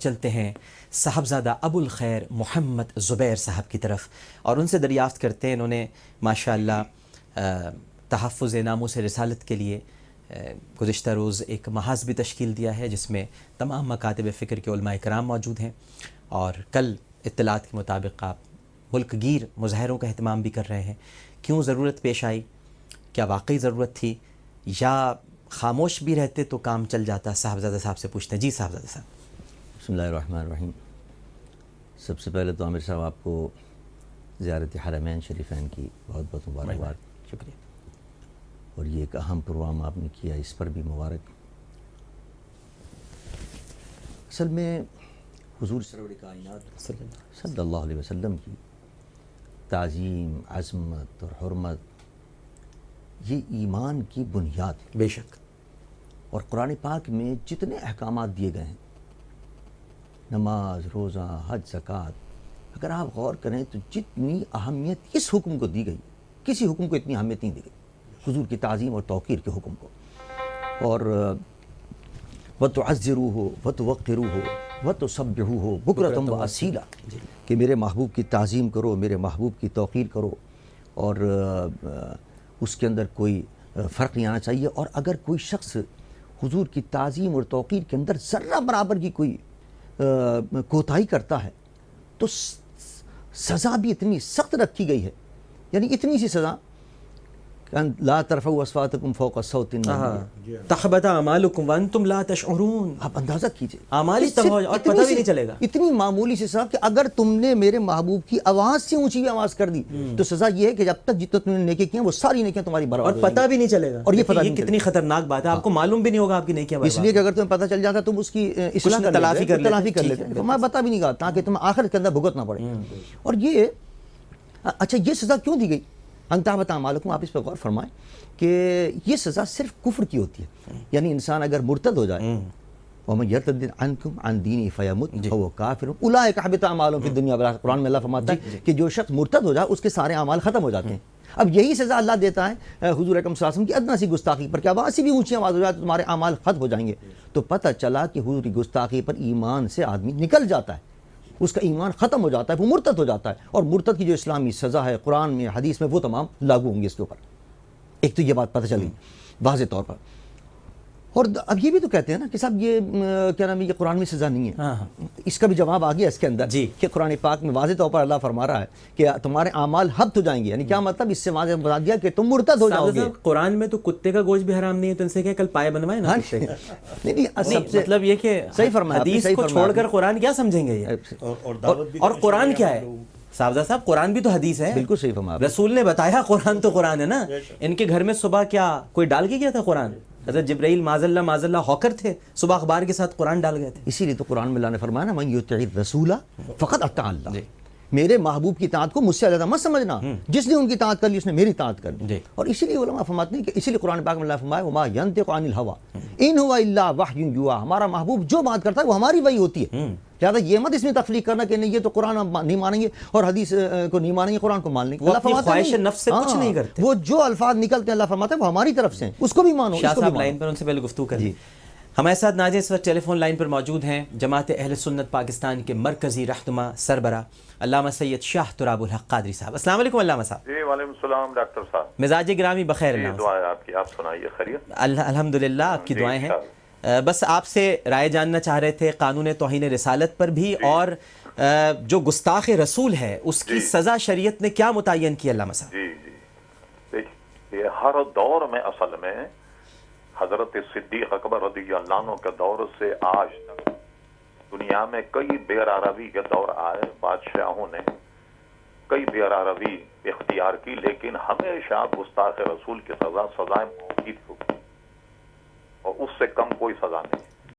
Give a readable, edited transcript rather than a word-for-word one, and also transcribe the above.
چلتے ہیں صاحبزادہ ابو الخیر محمد زبیر صاحب کی طرف اور ان سے دریافت کرتے ہیں. انہوں نے ماشاءاللہ تحفظ ناموس رسالت کے لیے گزشتہ روز ایک محاذ بھی تشکیل دیا ہے جس میں تمام مکاتب فکر کے علماء کرام موجود ہیں، اور کل اطلاعات کے مطابق آپ ملک گیر مظاہروں کا اہتمام بھی کر رہے ہیں. کیوں ضرورت پیش آئی؟ کیا واقعی ضرورت تھی یا خاموش بھی رہتے تو کام چل جاتا؟ صاحبزادہ صاحب سے پوچھتے ہیں. جی صاحبزادہ صاحب. بسم اللہ الرحمن الرحیم. سب سے پہلے تو عامر صاحب آپ کو زیارت حرمین شریفین کی بہت بہت مبارکباد. شکریہ. اور یہ ایک اہم پروگرام آپ نے کیا، اس پر بھی مبارک. اصل میں حضور سرور کائنات صلی اللہ علیہ وسلم کی تعظیم، عظمت اور حرمت یہ ایمان کی بنیاد ہے. بے شک. اور قرآن پاک میں جتنے احکامات دیے گئے ہیں، نماز، روزہ، حج، زکوٰۃ، اگر آپ غور کریں تو جتنی اہمیت اس حکم کو دی گئی، کسی حکم کو اتنی اہمیت نہیں دی گئی حضور کی تعظیم اور توقیر کے حکم کو. اور وَتُعَزِّرُوهُ وَتُوَقِّرُوهُ وَتُسَبِّحُوهُ بُكْرَةً وَأَصِيلًا، کہ میرے محبوب کی تعظیم کرو، میرے محبوب کی توقیر کرو، اور اس کے اندر کوئی فرق نہیں آنا چاہیے. اور اگر کوئی شخص حضور کی تعظیم اور توقیر کے اندر ذرہ برابر کی کوئی کوتاہی کرتا ہے تو سزا بھی اتنی سخت رکھی گئی ہے، یعنی اتنی سی سزا لا ترفعوا اصواتکم فوق صوت النبی تحبط اعمالکم وانتم لا تشعرون. آپ اندازہ کیجئے اعمال تباہ ہو اور پتہ بھی نہیں چلے گا. اتنی معمولی سی سزا کہ اگر تم نے میرے محبوب کی آواز سے اونچی آواز کر دی تو سزا یہ ہے کہ جب تک جتنا تم نے نیکی کی ہیں وہ ساری نیکیاں تمہاری برابر اور پتہ بھی نہیں چلے گا. اور یہ پتہ نہیں کتنی خطرناک بات ہے، آپ کو معلوم بھی نہیں ہوگا آپ کی نیکیاں برابر. اس لیے کہ اگر تمہیں پتہ چل جاتا تم اس کی اصلاح تلافی کر لیتے تو میں بتا بھی نہیں گا تاکہ تمہیں آخرت کے اندر بھگتنا پڑے. اور یہ اچھا یہ سزا کیوں دی گئی؟ انتہبط اعمالکم، آپ اس پہ غور فرمائیں کہ یہ سزا صرف کفر کی ہوتی ہے. یعنی انسان اگر مرتد ہو جائے، وَمَن يَرْتَدِّ عَنْكُمْ عَنْ دِينِهِ فَيَمُتْ وَهُوَ كَافِرٌ أُولَٰئِكَ حَبِطَتْ أَعْمَالُهُمْ فِي الدُّنْيَا وَالْآخِرَةِ. قرآن میں اللہ فرماتا ہے کہ جو شخص مرتد ہو جائے اس کے سارے اعمال ختم ہو جاتے ہیں. اب یہی سزا اللہ دیتا ہے حضور اکرم صلی اللہ علیہ وسلم کی ادنا سی گستاخی پر کہ آواز سے بھی اونچی آواز ہو جائے تو تمہارے اعمال ختم ہو جائیں گے. تو پتہ چلا کہ حضور کی گستاخی پر ایمان سے آدمی نکل جاتا ہے، اس کا ایمان ختم ہو جاتا ہے، وہ مرتد ہو جاتا ہے. اور مرتد کی جو اسلامی سزا ہے قرآن میں حدیث میں وہ تمام لاگو ہوں گے اس کے اوپر. ایک تو یہ بات پتہ چلی واضح طور پر. اور اب یہ بھی تو کہتے ہیں نا کہ صاحب یہ کیا نام ہے، یہ قرآن میں سزا نہیں ہے. اس کا بھی جواب آ گیا اس کے اندر کہ قرآن پاک میں واضح طور پر اللہ فرما رہا ہے کہ تمہارے اعمال حبط ہو جائیں گے. یعنی کیا مطلب؟ اس سے واضح بتا دیا کہ تم مرتد ہو جاؤ گے. قرآن میں تو کتے کا گوشت بھی حرام نہیں ہے، تو ان سے کیا کل پائے بنوائے نا. نہیں مطلب یہ کہ صحیح فرمایا، حدیث کو چھوڑ کر قرآن کیا سمجھیں گے یہ؟ اور قرآن کیا ہے صاحبزادہ صاحب؟ قرآن بھی تو حدیث ہے. بالکل صحیح فرمایا. رسول نے بتایا قرآن تو قرآن ہے نا. ان کے گھر میں صبح کیا کوئی ڈال کے گیا تھا قرآن؟ حضرت جبرائیل معاذ اللہ ہاکر تھے، صبح اخبار کے ساتھ قرآن ڈال گئے تھے. اسی لیے تو قرآن میں اللہ نے فرمایا نا من یطع الرسول فقد اطاع اللہ. میرے محبوب کی اطاعت کو مجھ سے علیحدہ مت سمجھنا، جس نے ان کی اطاعت کر لی اس نے میری اطاعت کر لی. اور اسی لیے علماء فرماتے ہیں کہ اسی لیے قرآن پاک میں اللہ فرمایا وما ينطق عن الهوى ان هو الا وحی یوحى. ہمارا محبوب جو بات کرتا ہے وہ ہماری وحی ہوتی ہے. لہٰذا یہ مت اس میں تفریق کرنا کہ نہیں یہ تو قرآن نہیں مانیں گے اور حدیث کو نہیں مانیں گے، قرآن کو مان لیں گے. اللہ فرماتا ہے خواہش نفس سے کچھ نہیں کرتے. وہ جو الفاظ نکلتے ہیں اللہ فرماتا ہے وہ ہماری طرف سے ہیں، اس کو بھی مانو. شاہ صاحب لائن پر ان سے پہلے گفتگو کریں. ہمارے ساتھ ناظرین اس وقت ٹیلی فون لائن پر موجود ہیں جماعت اہل سنت پاکستان کے مرکزی رہنما سربراہ علامہ سید شاہ تراب الحق قادری صاحب. السلام علیکم علامہ صاحب. جی وعلیکم السلام ڈاکٹر صاحب. مزاج گرامی بخیر؟ جی دعا ہے آپ کی، آپ سنائیے خیریت؟ الحمدللہ آپ کی دعائیں ہیں. بس آپ سے رائے جاننا چاہ رہے تھے قانون توہین رسالت پر بھی، اور جو گستاخ رسول ہے اس کی سزا شریعت نے کیا متعین کی علامہ صاحب؟ جی دیکھیے ہر دور میں اصل میں حضرت صدیق اکبر رضی اللہ عنہ کے دور سے آج تک دنیا میں کئی بے روی کے دور آئے، بادشاہوں نے کئی بے روی اختیار کی، لیکن ہمیشہ گستاخ رسول کی سزائے موت ہوگی اور اس سے کم کوئی سزا نہیں.